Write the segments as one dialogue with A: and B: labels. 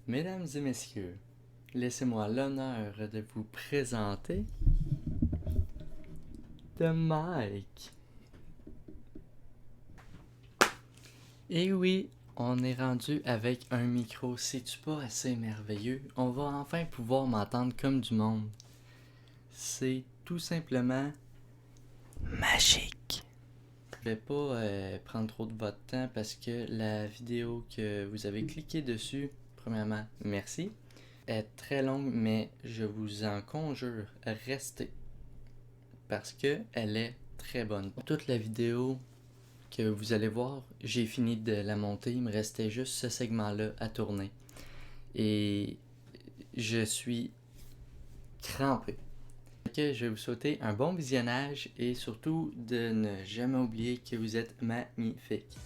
A: Mesdames et messieurs, laissez-moi l'honneur de vous présenter The Mike. Et oui, on est rendu avec un micro, c'est-tu pas assez merveilleux? On va enfin pouvoir m'entendre comme du monde. C'est tout simplement magique. Je vais pas prendre trop de votre temps parce que la vidéo que vous avez cliqué dessus, premièrement, merci, est très longue, mais je vous en conjure, restez parce que elle est très bonne. Toute la vidéo que vous allez voir, j'ai fini de la monter, il me restait juste ce segment-là à tourner. Et je suis crampé. Que je vais vous souhaiter un bon visionnage et surtout de ne jamais oublier que vous êtes magnifique.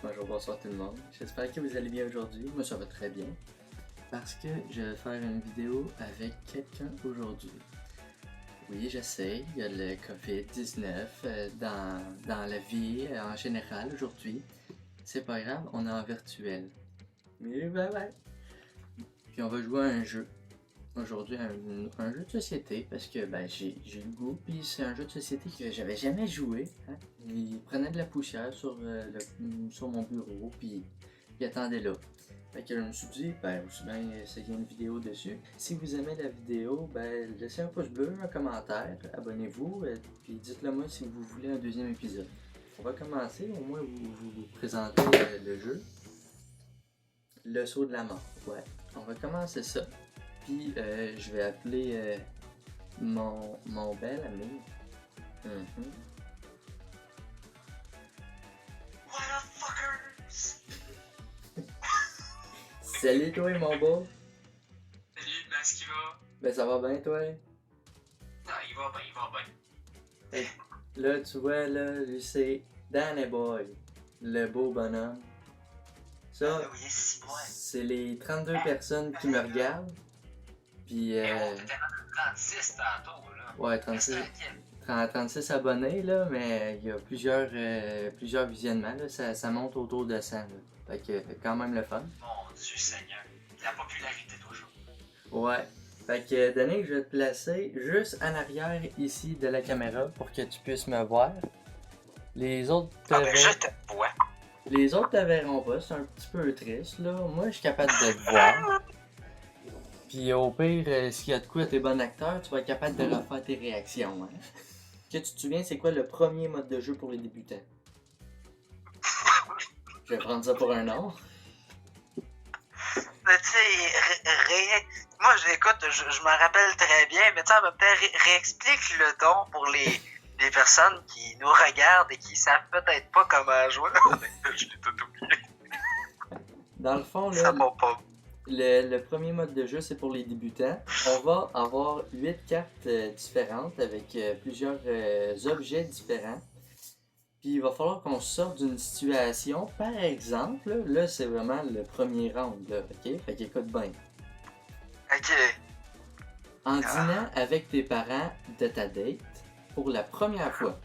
A: Bonjour, bonsoir tout le monde. J'espère que vous allez bien aujourd'hui. Moi, ça va très bien. Parce que je vais faire une vidéo avec quelqu'un aujourd'hui. Oui, je sais, il y a le COVID-19 dans la vie en général aujourd'hui. C'est pas grave, on est en virtuel. Mais ouais. Puis on va jouer à un jeu. Aujourd'hui, un jeu de société, parce que j'ai le goût, puis c'est un jeu de société que j'avais jamais joué. Hein? Il prenait de la poussière sur mon bureau, puis il attendait là. Fait que je me suis dit, aussi bien essayer une vidéo dessus. Si vous aimez la vidéo, laissez un pouce bleu, un commentaire, abonnez-vous, puis dites-le moi si vous voulez un deuxième épisode. On va commencer, au moins vous présenter le jeu. Le saut de la mort, ouais. On va commencer ça. Puis je vais appeler mon bel ami.
B: Motherfuckers!
A: Salut toi mon beau.
B: Salut, est-ce qu'il va?
A: Ben ça va bien toi?
B: Ah, il va bien.
A: Hey, là tu vois là, lui c'est Danny Boy, le beau bonhomme. Ça,
B: Oui, c'est bon.
A: c'est les 32 personnes qui me regardent. Puis
B: Mais on était rendu 36 tantôt, là.
A: ouais, 36 abonnés là, mais il y a plusieurs visionnements là, ça monte autour de 100 là. Fait que quand même le fun.
B: Mon Dieu Seigneur, la popularité toujours.
A: Ouais. Fait que Denis, je vais te placer juste en arrière ici de la caméra pour que tu puisses me voir. Les autres te
B: je te vois.
A: Les autres te verront pas, c'est un petit peu triste là. Moi je suis capable de te voir. Puis au pire, s'il y a de quoi t'es bon acteur, tu vas être capable de refaire tes réactions. Hein? Que tu te souviens, c'est quoi le premier mode de jeu pour les débutants? Je vais prendre ça pour un nom.
B: Mais tu sais, moi j'écoute, je m'en rappelle très bien, mais tu sais, en même temps, réexplique le don pour les personnes qui nous regardent et qui savent peut-être pas comment jouer. Je l'ai tout oublié.
A: Dans le fond,
B: Ça
A: là,
B: va pas.
A: le premier mode de jeu, c'est pour les débutants. On va avoir 8 cartes différentes avec plusieurs objets différents. Puis il va falloir qu'on sorte d'une situation. Par exemple, là c'est vraiment le premier round, là, ok? Fait qu'écoute bien.
B: Ok.
A: En dînant avec tes parents de ta date pour la première fois,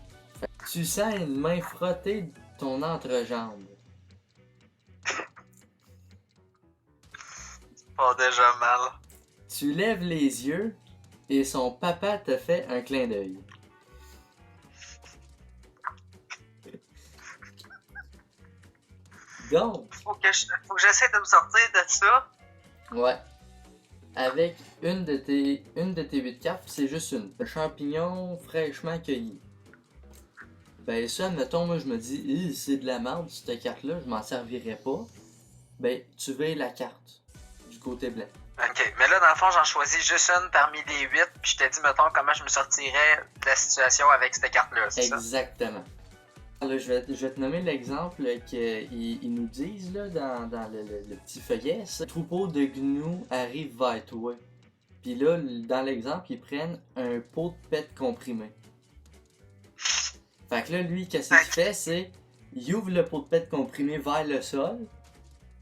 A: tu sens une main frotter ton entrejambe.
B: Pas déjà mal.
A: Tu lèves les yeux et son papa te fait un clin d'œil. Donc,
B: Faut que j'essaie de me sortir de ça.
A: ouais, avec une de tes 8 cartes, c'est juste une. Un champignon fraîchement cueilli. Ben ça, mettons, moi je me dis, c'est de la merde cette carte-là, je m'en servirais pas. Ben, tu veux la carte du côté blanc.
B: Ok, mais là, dans le fond, j'en choisis juste une parmi les 8, puis je t'ai dit, mettons, comment je me sortirais de la situation avec cette carte-là, c'est ça?
A: Exactement. Là, je vais te nommer l'exemple qu'ils nous disent là, dans le petit feuillet. Le troupeau de gnous arrive vers toi. Puis là, dans l'exemple, ils prennent un pot de pète comprimé. Fait que là, lui, qu'est-ce qu'il fait, c'est il ouvre le pot de pète comprimé vers le sol,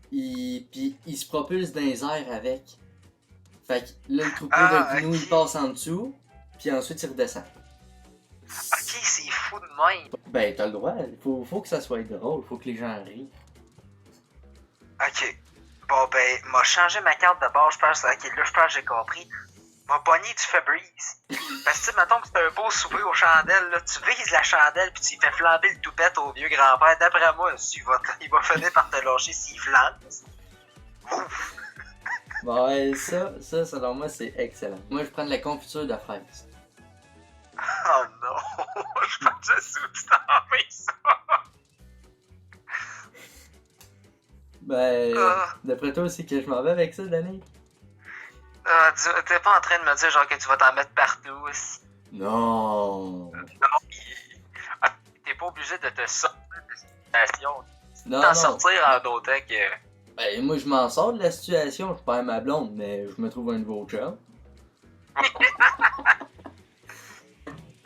A: puis il se propulse dans les airs avec. Fait que là, le troupeau de gnous, il passe en dessous, puis ensuite il redescend.
B: Ok, c'est fou de même.
A: Ben, t'as le droit, faut que ça soit drôle, faut que les gens rient.
B: Ok. Bon, ben, m'a changé ma carte de bord, je pense, ok, là, je pense que j'ai compris. M'a pogné du Febreze. Parce que, tu sais, mettons que c'est un beau souper aux chandelles, là, tu vises la chandelle puis tu y fais flamber le toupette au vieux grand-père. D'après moi, il va finir par te lâcher s'il flambe. Ouf!
A: Bon, ouais, ça, selon moi, c'est excellent. Moi, je prends de la confiture de fraise.
B: Oh non! Je pense que je sais où tu t'en fais ça!
A: Ben,
B: Ah.
A: d'après toi, c'est que je m'en vais avec ça, Danny?
B: T'es pas en train de me dire genre que tu vas t'en mettre partout.
A: Non!
B: T'es pas obligé de te sortir de la situation.
A: Non,
B: T'en
A: non.
B: sortir en d'autant que.
A: Ben, moi, je m'en sors de la situation, je perds ma blonde, mais je me trouve un nouveau chum.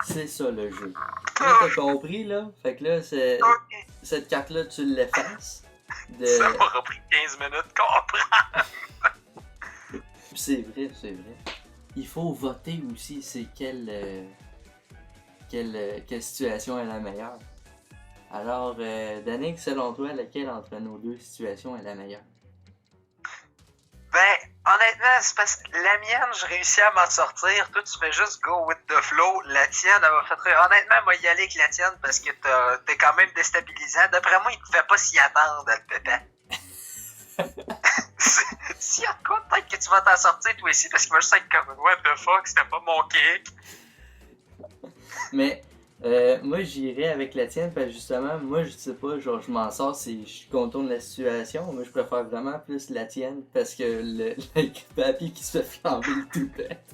A: C'est ça, le jeu. Là, t'as compris, là? Fait que là,
B: Ok.
A: cette carte-là, tu l'effaces.
B: Ça m'aura pris 15 minutes de comprendre.
A: C'est vrai, c'est vrai. Il faut voter aussi, c'est quelle situation est la meilleure. Alors, Danick, selon toi, laquelle entre nos deux situations est la meilleure?
B: Ben, honnêtement, c'est parce que la mienne, je réussis à m'en sortir. Toi, tu fais juste go with the flow. La tienne, elle va faire. Honnêtement, moi, y aller avec la tienne parce que t'es quand même déstabilisant. D'après moi, il ne pouvait pas s'y attendre, le pépin. S'il y a de quoi, peut-être que tu vas t'en sortir toi aussi parce qu'il va juste être comme what the fuck, c'était pas mon kick.
A: Mais moi j'irais avec la tienne parce que justement, moi je sais pas, genre je m'en sors si je contourne la situation. Moi je préfère vraiment plus la tienne parce que le papy qui se fait flamber le toupette.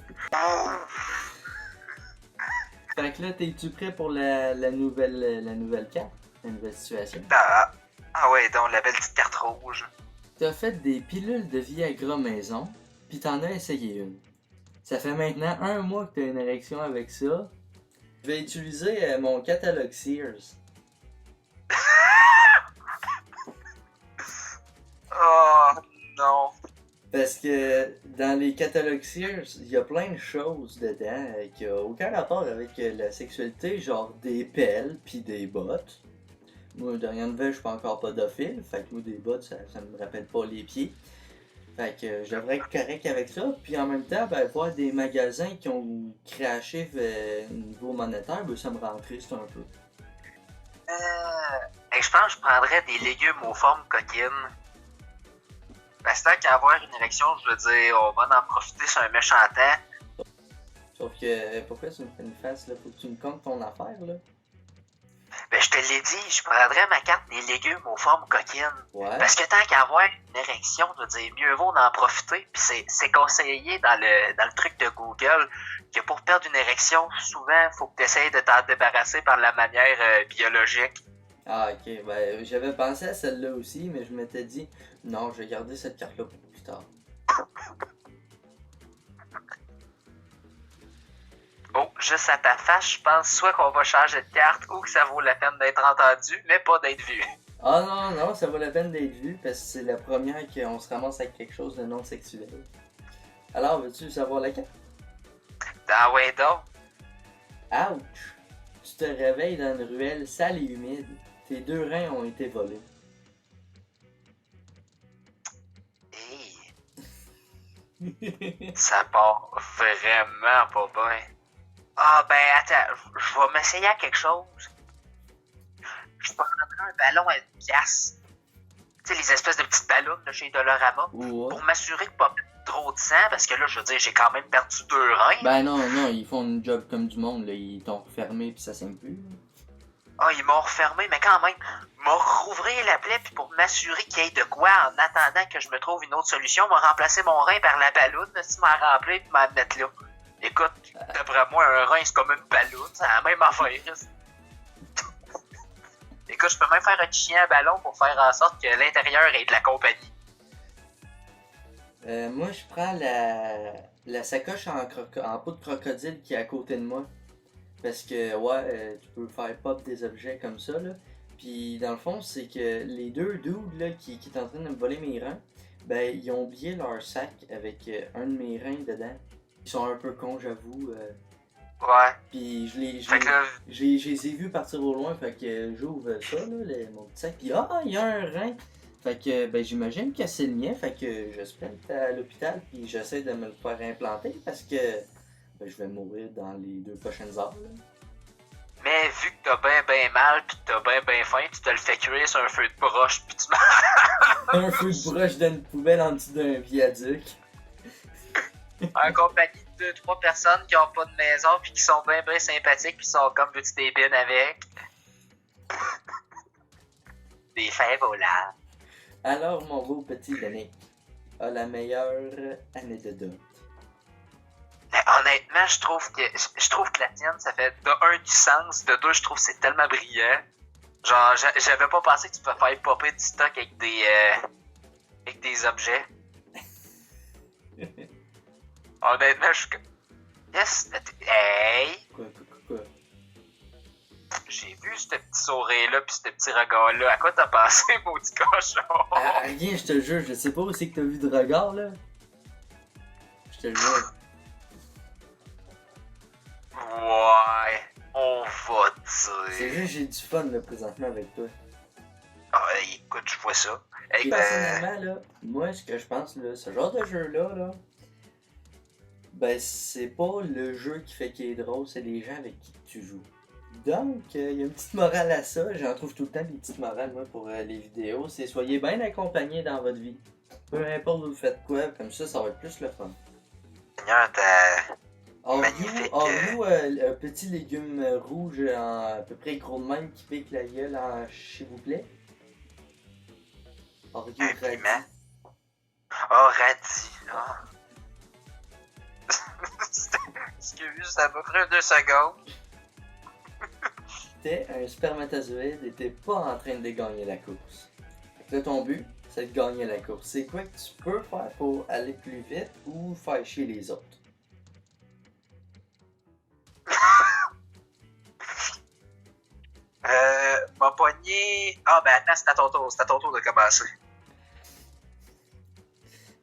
A: Fait que là, t'es-tu prêt pour la nouvelle carte? La nouvelle situation?
B: Ah ouais, donc la belle petite carte rouge.
A: T'as fait des pilules de Viagra maison, pis t'en as essayé une. Ça fait maintenant 1 mois que t'as une érection avec ça. Je vais utiliser mon catalogue Sears.
B: Oh non.
A: Parce que dans les catalogues Sears, il y a plein de choses dedans qui n'ont aucun rapport avec la sexualité, genre des pelles pis des bottes. Moi, de rien de vrai, je suis pas encore pédophile, fait que moi, des bottes, ça me rappelle pas les pieds. Fait que je devrais être correct avec ça. Puis en même temps, ben, voir des magasins qui ont craché niveau monétaire, ben, ça me rend triste un peu.
B: Je pense que je prendrais des légumes aux formes coquines. Parce que tant qu'à avoir une érection, je veux dire, on va en profiter sur un méchant temps.
A: Sauf que, pourquoi tu me fais une face, là? Faut que tu me comptes ton affaire, là.
B: Ben, je te l'ai dit, je prendrais ma carte des légumes aux formes coquines.
A: Ouais.
B: Parce que tant qu'à avoir une érection, je veux dire, mieux vaut en profiter. Puis c'est conseillé dans le truc de Google que pour perdre une érection, souvent, il faut que tu essayes de t'en débarrasser par la manière biologique.
A: Ah, ok. Ben, j'avais pensé à celle-là aussi, mais je m'étais dit, non, je vais garder cette carte-là pour plus tard.
B: Oh, juste à ta face, je pense soit qu'on va changer de carte ou que ça vaut la peine d'être entendu, mais pas d'être vu.
A: Ah non, non, ça vaut la peine d'être vu parce que c'est la première qu'on se ramasse avec quelque chose de non sexuel. Alors, veux-tu savoir laquelle?
B: Ah ouais donc.
A: Ouch! Tu te réveilles dans une ruelle sale et humide. Tes 2 reins ont été volés.
B: Hey, ça part vraiment pas bien. Ah ben attends, je vais m'essayer à quelque chose. Je prendrai un ballon à une pièce. Tu sais, les espèces de petites ballons de chez Dolorama.
A: Ouais.
B: Pour m'assurer que pas trop de sang, parce que là, je veux dire, j'ai quand même perdu 2 reins.
A: Ben non, non, ils font une job comme du monde, là. Ils t'ont refermé pis ça saigne plus.
B: Ah, ils m'ont refermé, mais quand même, m'ont rouvrir la plaie, puis pour m'assurer qu'il y ait de quoi en attendant que je me trouve une autre solution, m'a remplacé mon rein par la balloune, si m'a rempli puis m'a mettre là. Écoute, d'après moi, un rein, c'est comme une balloune, c'est la même affaire. Écoute, je peux même faire un chien à ballon pour faire en sorte que l'intérieur ait de la compagnie.
A: Moi, je prends la sacoche en peau de crocodile qui est à côté de moi. Parce que, ouais, tu peux faire pop des objets comme ça, là. Puis, dans le fond, c'est que les 2 dudes, là, qui est en train de me voler mes reins, ben, ils ont oublié leur sac avec un de mes reins dedans. Ils sont un peu cons, j'avoue.
B: Ouais.
A: Puis, je
B: Fait que
A: les ai vus partir au loin, fait que j'ouvre ça, là, mon petit sac. Puis, ah, il y a un rein! Fait que, ben, j'imagine que c'est le mien, fait que je sprint à l'hôpital, puis j'essaie de me le faire implanter parce que ben, je vais mourir dans les 2 prochaines heures. Là.
B: Mais vu que t'as ben mal pis que t'as ben faim, tu te le fais cuire sur un feu de broche pis tu
A: Un feu de broche dans une poubelle en dessous d'un viaduc.
B: en compagnie de 2-3 personnes qui ont pas de maison pis qui sont ben sympathiques pis qui sont comme veux-tu des bines avec. Des fèves au lard.
A: Alors, mon beau petit Yannick a la meilleure anecdote.
B: Mais honnêtement, je trouve que la tienne, ça fait de un du sens, de deux, je trouve que c'est tellement brillant. Genre, j'avais pas pensé que tu pouvais faire popper du stock avec des objets. Honnêtement, je suis comme... Yes, hey!
A: Quoi?
B: J'ai vu ce petit sourire-là pis ce petit regard-là. À quoi t'as pensé, maudit cochon?
A: Rien, je te jure, je sais pas où c'est que t'as vu de regard, là. Je te le jure.
B: Ouais, on va dire.
A: C'est juste j'ai du fun, là, présentement, avec toi.
B: Ah, écoute, je vois ça.
A: Puis, personnellement, là, moi, ce que je pense, là, ce genre de jeu-là, là, ben, c'est pas le jeu qui fait qu'il est drôle, c'est les gens avec qui tu joues. Donc, il y a une petite morale à ça. J'en trouve tout le temps des petites morales, moi, pour les vidéos. C'est soyez bien accompagnés dans votre vie. Peu importe vous faites quoi, comme ça va être plus le fun.
B: Seigneur, t'as... Magnifique.
A: Avez-vous un petit légume rouge à peu près gros de même qui pique la gueule, s'il vous plaît? Oreo radis.
B: Oh, radis. Oh. Excuse, ça m'a pris 2 secondes.
A: T'es un spermatozoïde et t'es pas en train de gagner la course. Fait que là, ton but, c'est de gagner la course. C'est quoi que tu peux faire pour aller plus vite ou faire chier les autres?
B: M'a pogné... Ah, ben attends, c'est à ton tour de commencer.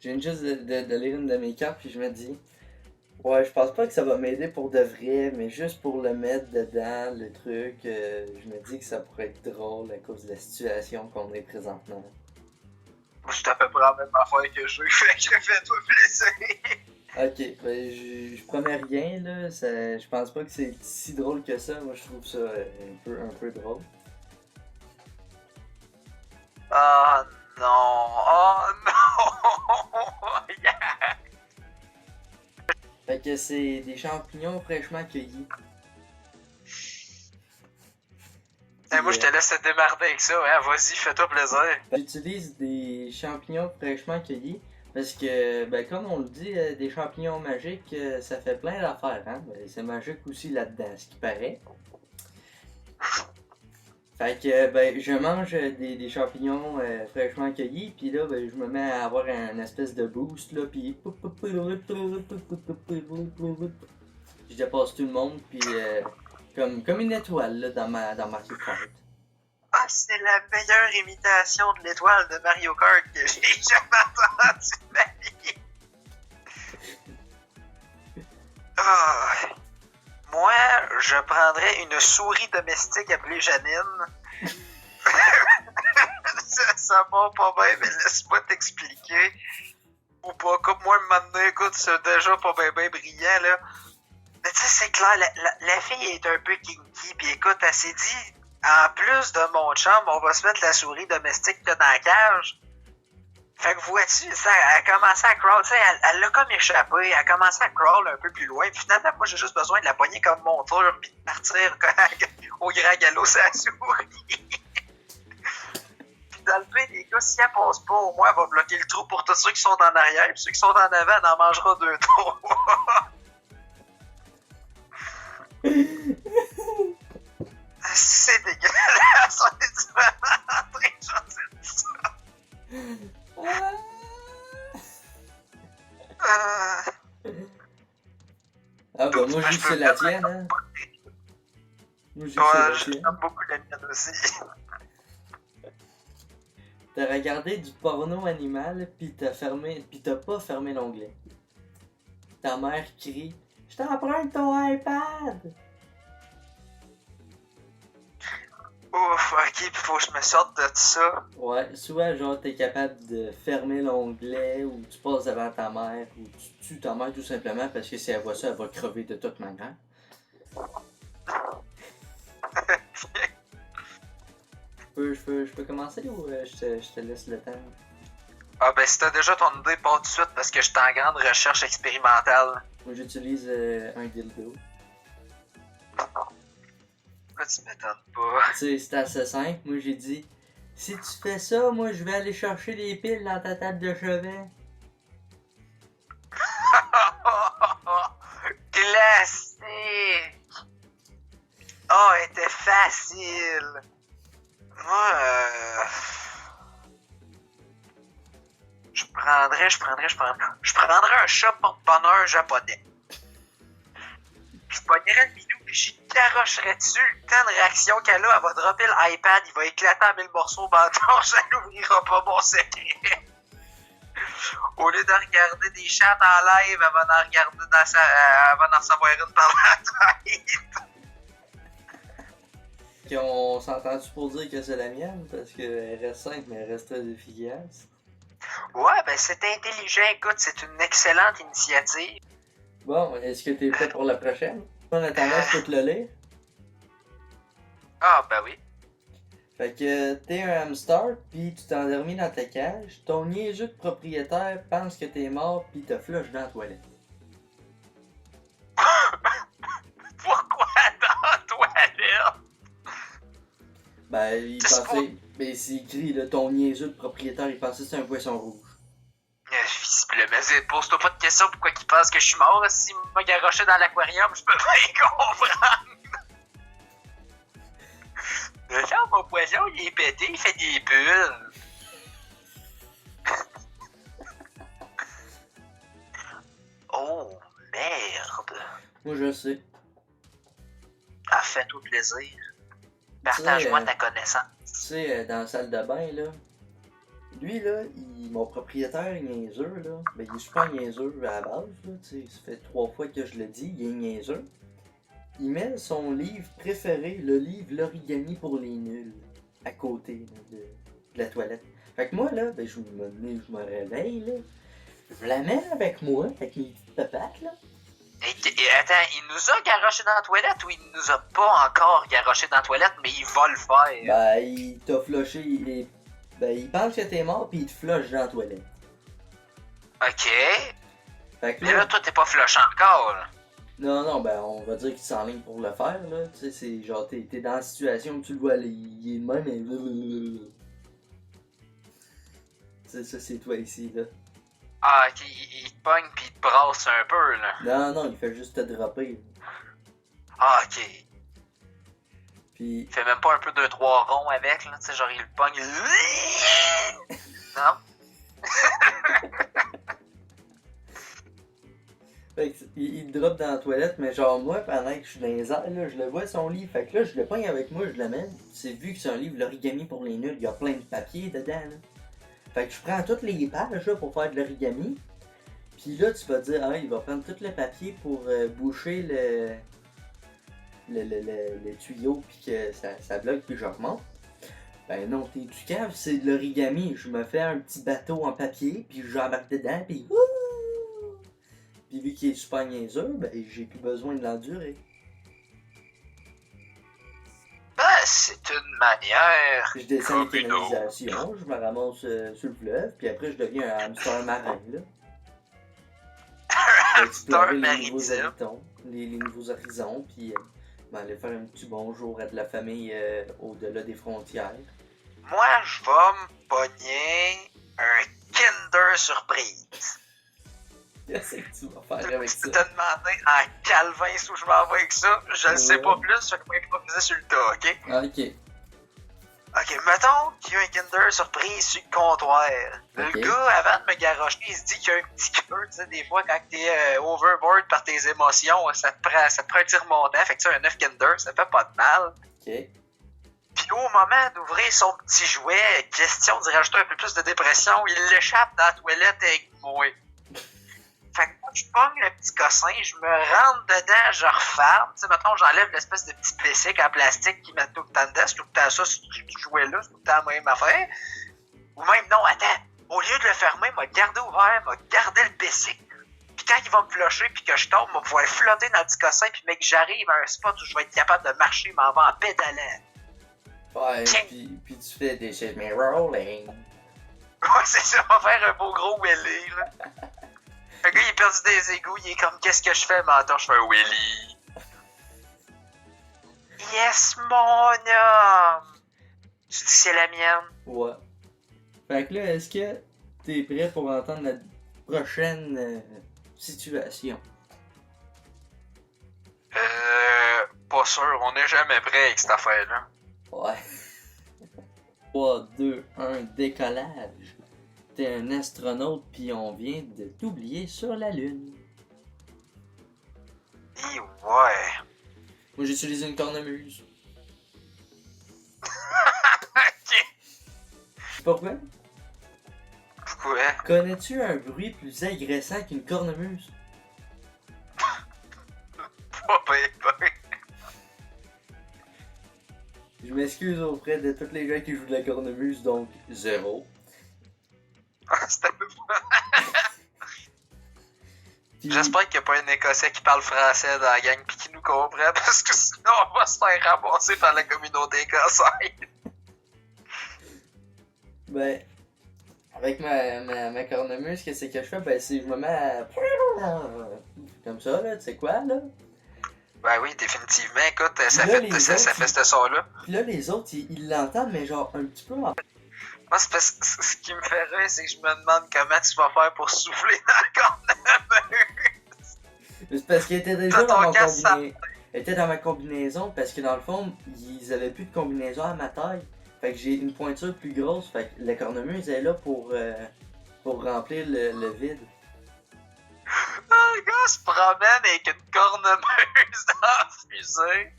A: Je viens juste de lire une de mes cartes puis je me dis... Ouais, je pense pas que ça va m'aider pour de vrai, mais juste pour le mettre dedans, le truc, je me dis que ça pourrait être drôle à cause de la situation qu'on est présentement.
B: C'est à peu près la même affaire que je fait que fais-toi plaisir.
A: Ok, ben je promets rien là, je pense pas que c'est si drôle que ça, moi je trouve ça un peu drôle.
B: Oh non, oh non! Yeah.
A: Fait que c'est des champignons fraîchement cueillis.
B: Moi je te laisse te démarrer avec ça, hein, vas-y, fais-toi plaisir.
A: J'utilise des champignons fraîchement cueillis parce que, ben, comme on le dit, des champignons magiques, ça fait plein d'affaires, hein. Ben, c'est magique aussi là-dedans, ce qui paraît. Fait que, ben, je mange des champignons fraîchement cueillis, puis là, ben, je me mets à avoir un espèce de boost, là, puis je dépasse tout le monde, puis comme une étoile, là, dans Mario Kart.
B: Ah, c'est la meilleure imitation de l'étoile de Mario Kart que j'ai jamais entendue de ma vie. Oh. Moi, je prendrais une souris domestique appelée Janine. ça va pas bien, mais laisse-moi t'expliquer. Ou pas, comme moi, maintenant, écoute, c'est déjà pas bien brillant, là. Mais tu sais, c'est clair, la fille est un peu kinky, pis écoute, elle s'est dit, en plus de mon chum, on va se mettre la souris domestique là dans la cage. Fait que vois-tu, ça, elle a commencé à crawl, tu sais, elle l'a comme échappé, elle a commencé à crawl un peu plus loin, puis finalement, moi, j'ai juste besoin de la poigner comme monture, puis de partir au grand galop sur la souris. Puis dans le pire des cas, si elle passe pas, au moins, elle va bloquer le trou pour tous ceux qui sont en arrière, puis ceux qui sont en avant, elle en mangera 2 tours. C'est dégueulasse, on est vraiment en train de changer de ça.
A: Ah bah moi je c'est la tienne, hein. Moi c'est la tienne.
B: J'aime beaucoup la mienne aussi.
A: T'as regardé du porno animal pis t'as pas fermé l'onglet. Ta mère crie « Je t'emprunte ton iPad! »
B: Ouf, ok, pis faut que je me sorte de ça.
A: Ouais, soit genre t'es capable de fermer l'onglet ou tu passes devant ta mère ou tu tues ta mère tout simplement parce que si elle voit ça, elle va crever de toute manière. Je peux commencer ou je te laisse le temps?
B: Ah ben si t'as déjà ton idée, pas tout de suite parce que je suis en grande recherche expérimentale.
A: Moi j'utilise un dildo.
B: Pourquoi tu m'étonnes pas?
A: Tu sais, c'est assez simple. Moi j'ai dit, si tu fais ça, moi je vais aller chercher des piles dans ta table de chevet.
B: Classique! Oh, elle était facile! Moi, je prendrais un chat porte-bonheur japonais. Je pognerais le minou puis j'y garocherais dessus. Le temps de réaction qu'elle a, elle va dropper l'iPad, il va éclater en 1000 morceaux, bâtard, ça n'ouvrira pas mon secret. Au lieu de regarder des chats en live, elle va en regarder elle va en recevoir une par la tête.
A: On s'entend-tu pour dire que c'est la mienne? Parce qu'elle reste simple, mais elle reste très efficace.
B: Ouais, ben c'est intelligent, écoute, c'est une excellente initiative.
A: Bon, est-ce que t'es prêt pour la prochaine? En attendant, je peux te le lire.
B: Ah, ben oui.
A: Fait que t'es un hamster, pis tu t'es endormi dans ta cage, ton niaiseux de propriétaire pense que t'es mort pis te flush dans la toilette.
B: Pourquoi dans la toilette?
A: Ben, il
B: C'est
A: pensait... Ben, c'est écrit, là, ton niaiseux de propriétaire, il pensait que c'était un poisson rouge.
B: Visiblement, pose-toi pas de questions pourquoi il pense que je suis mort. S'il m'a garoché dans l'aquarium, je peux bien comprendre. Genre, mon poisson, il est pété, il fait des bulles. Oh, merde.
A: Moi, je sais.
B: Ah, fais-toi plaisir. Partage-moi ta connaissance.
A: Tu sais, dans la salle de bain, là, lui, là, mon propriétaire niaiseux, là, ben, il est super niaiseux à la base, là, tu sais, ça fait 3 fois que je le dis, il est niaiseux. Il met son livre préféré, le livre L'origami pour les nuls, à côté là, de la toilette. Fait que moi, là, ben, je me réveille, là, je la mets avec moi, avec mes petites papates, là.
B: Et attends, il nous a garoché dans la toilette ou il nous a pas encore garoché dans la toilette, mais il va le faire?
A: Ben, il t'a flushé, il pense que t'es mort, pis il te flush dans la toilette.
B: Ok.
A: Fait que
B: Mais là, toi, t'es pas flush encore, là.
A: Non, ben, on va dire qu'il s'enligne pour le faire, là. Tu sais, c'est genre, t'es dans la situation où tu le vois, là, il est de même, mais... C'est ça, c'est toi ici, là.
B: Ah, ok, il te pogne pis il te brasse un peu, là.
A: Non, il fait juste te dropper.
B: Ah, ok.
A: Puis...
B: Il fait même pas un peu 2-3 ronds avec, là, tu sais, genre il le pogne. Non?
A: Fait que, il drop dans la toilette, mais genre moi, pendant que je suis dans les airs, là, je le vois son livre. Fait que là, je le pogne avec moi, je l'amène. C'est vu que c'est un livre l'origami pour les nuls, il y a plein de papier dedans, là. Fait que je prends toutes les pages là, pour faire de l'origami. Puis là, tu vas dire, ah, il va prendre tout le papier pour boucher le tuyau, puis que ça bloque, puis je remonte. Ben non, t'es du cave, c'est de l'origami. Je me fais un petit bateau en papier, puis j'embarque dedans, puis wouh! Puis vu qu'il est super niaiseux, ben j'ai plus besoin de l'endurer.
B: Ben, c'est une manière.
A: Je descends les
B: Comme une autre.
A: canalisations, je me ramasse sur le fleuve, puis après je deviens un hamster marin, là. Explorer les nouveaux horizons, les nouveaux horizons, puis aller faire un petit bonjour à de la famille au-delà des frontières.
B: Moi, je vais me pogner un Kinder Surprise.
A: Qu'est-ce que tu vas faire avec
B: Tu
A: ça?
B: t'as demandé en Calvin où je m'en vais avec ça. Je le sais pas plus, fait que moi, improviser sur le tas, ok?
A: Ah, ok.
B: Ok, mettons qu'il y a un Kinder Surprise sur le comptoir.
A: Ok.
B: Le gars, avant de me garocher, il se dit qu'il y a un petit cœur, tu sais, des fois, quand t'es overboard par tes émotions, ça te prend un petit remontant, fait que ça, un 9 Kinder, ça fait pas de mal.
A: Ok.
B: Puis au moment d'ouvrir son petit jouet, question d'y rajouter un peu plus de dépression, il l'échappe dans la toilette avec moi. Fait que moi, je pogne le petit cossin, je me rentre dedans, je referme. Tu sais, mettons, j'enlève l'espèce de petit pessic en plastique qui met tout le temps dedans. C'est tout le temps ça, si tu jouais là, c'est tout le temps la même affaire. Ou même, non, attends, au lieu de le fermer, m'a gardé ouvert, m'a gardé le pessic. Puis quand il va me flusher puis que je tombe, m'a pouvoir flotter dans le petit cossin puis mec, j'arrive à un spot où je vais être capable de marcher, m'en vais en pédalant.
A: Ouais, puis tu fais des shit, mais rolling.
B: Ouais, c'est ça, on va faire un beau gros wheelie, là. Le gars, il est perdu des égouts, il est comme, qu'est-ce que je fais, menton? Je fais un wheelie. Yes, mon homme! Tu dis que c'est la mienne?
A: Ouais. Fait que là, est-ce que t'es prêt pour entendre la prochaine situation?
B: Pas sûr, on n'est jamais prêt avec cette affaire-là.
A: Ouais. 3, 2, 1, décollage. T'es un astronaute pis on vient de t'oublier sur la Lune.
B: Et ouais.
A: Moi j'utilise une cornemuse.
B: Ok.
A: Pourquoi?
B: Pourquoi?
A: Connais-tu un bruit plus agressant qu'une cornemuse?
B: Pas bien.
A: Je m'excuse auprès de tous les gens qui jouent de la cornemuse, donc 0.
B: C'était peu.
A: Puis-
B: J'espère qu'il n'y a pas un Écossais qui parle français dans la gang pis qui nous comprend, parce que sinon on va se faire ramasser par la communauté écossaise.
A: Ben, avec ma cornemuse, qu'est-ce que je fais? Ben, c'est je me mets à... Comme ça, là, tu sais quoi, là?
B: Ben oui, définitivement, écoute, ça
A: Là,
B: fait,
A: les
B: ça
A: autres,
B: fait ce son-là.
A: Puis là, les autres, ils l'entendent, mais genre un petit peu en...
B: Moi, c'est parce que ce qui me fait rire, c'est que je me demande comment tu vas faire pour souffler dans le cornemuse.
A: C'est parce qu'il était déjà
B: T'as
A: dans
B: ton
A: mon
B: casque,
A: combinaison. était dans ma combinaison parce que dans le fond, ils avaient plus de combinaison à ma taille. Fait que j'ai une pointure plus grosse. Fait que la cornemuse est là pour remplir le vide.
B: Un gars se promène avec une cornemuse dans la fusée.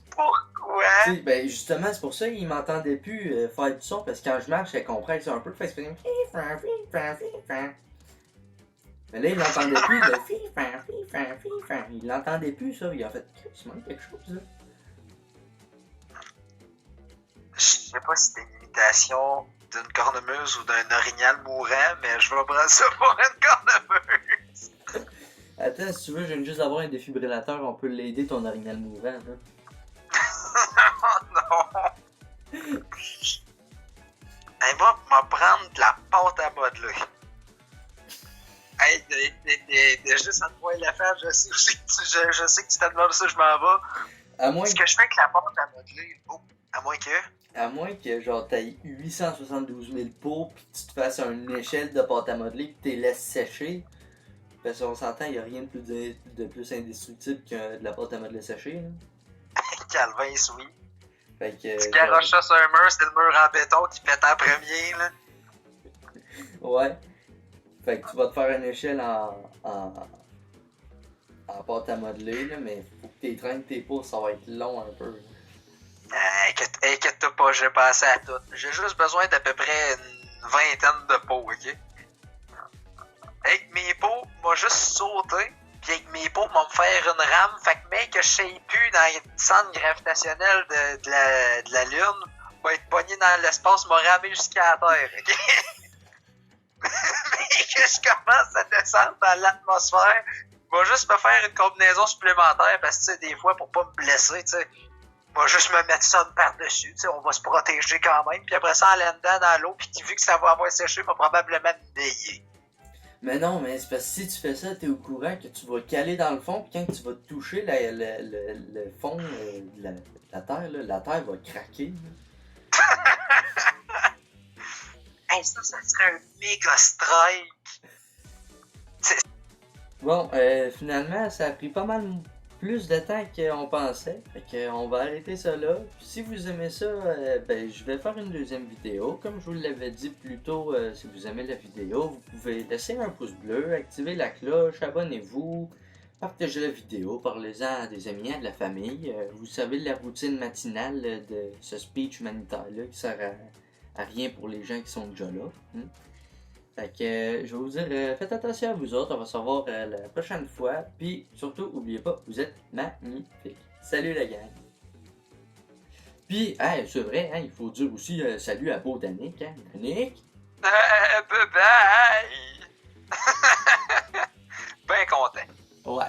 B: Pourquoi?
A: T'sais, ben justement, c'est pour ça qu'ils m'entendaient plus faire du son parce que quand je marche, elle compresse un peu. Fait que ça faisait mais là, il l'entendait plus, le fi-fan. Il l'entendait plus, ça. Il a fait, il manque quelque chose, là.
B: Je sais pas si c'est une imitation d'une cornemuse ou d'un orignal mourant, mais je vais prendre ça pour une cornemuse.
A: Attends, si tu veux, je viens juste d'avoir un défibrillateur, on peut l'aider, ton orignal mouvant, là.
B: Oh non! Elle va me prendre de la pâte à modeler. Hey, de juste en te voir la faire, je sais que tu t'as demandé ça, je m'en vais.
A: À moins
B: Ce que je fais avec la pâte à modeler, à moins que...
A: À moins que genre t'ailles 872 000 pots pis que tu te fasses une échelle de pâte à modeler pis tu les laisses sécher. Parce qu'on s'entend, y a rien de plus indestructible que de la pâte à modeler séchée. Là.
B: Calvin, oui.
A: Fait que.
B: Tu garoches ça sur un mur, c'est le mur en béton qui pète en premier, là.
A: Ouais. Fait que tu vas te faire une échelle en pâte à modeler, là, mais faut que tu traînes tes pots, ça va être long un peu.
B: Inquiète-toi pas, j'ai pensé à tout. J'ai juste besoin d'à peu près une vingtaine de pots, ok? Avec mes pots, m'a juste sauté, puis avec mes pots, m'a me faire une rame, fait que mec, que je sais plus dans le centre gravitationnel de la Lune, va être pogné dans l'espace, m'a ramé jusqu'à la Terre, ok? Mais que je commence à descendre dans l'atmosphère, va juste me faire une combinaison supplémentaire, parce que tu sais, des fois, pour pas me blesser, tu sais, va juste me mettre ça par-dessus, tu sais, on va se protéger quand même, puis après ça, en l'air dans l'eau, puis vu que ça va avoir séché, va probablement me nailler.
A: Mais non, mais c'est parce que si tu fais ça, t'es au courant que tu vas caler dans le fond, puis quand tu vas toucher le fond de la terre, là, la terre va craquer.
B: Hey, ça serait un méga strike!
A: Bon, finalement, ça a pris pas mal plus de temps qu'on pensait. Fait qu'on va arrêter ça là. Si vous aimez ça, ben, je vais faire une deuxième vidéo. Comme je vous l'avais dit plus tôt, si vous aimez la vidéo, vous pouvez laisser un pouce bleu, activer la cloche, abonnez-vous, partagez la vidéo, parlez-en à des amis, à de la famille. Vous savez la routine matinale de ce speech humanitaire-là qui sert à rien pour les gens qui sont déjà là. Fait que je vais vous dire, faites attention à vous autres, on va se revoir la prochaine fois. Puis surtout, oubliez pas, vous êtes magnifiques. Salut la gang! Puis, hey, c'est vrai, hein, il faut dire aussi salut à beau Danick, hein? Danick?
B: Bye bye! Ben content.
A: Ouais.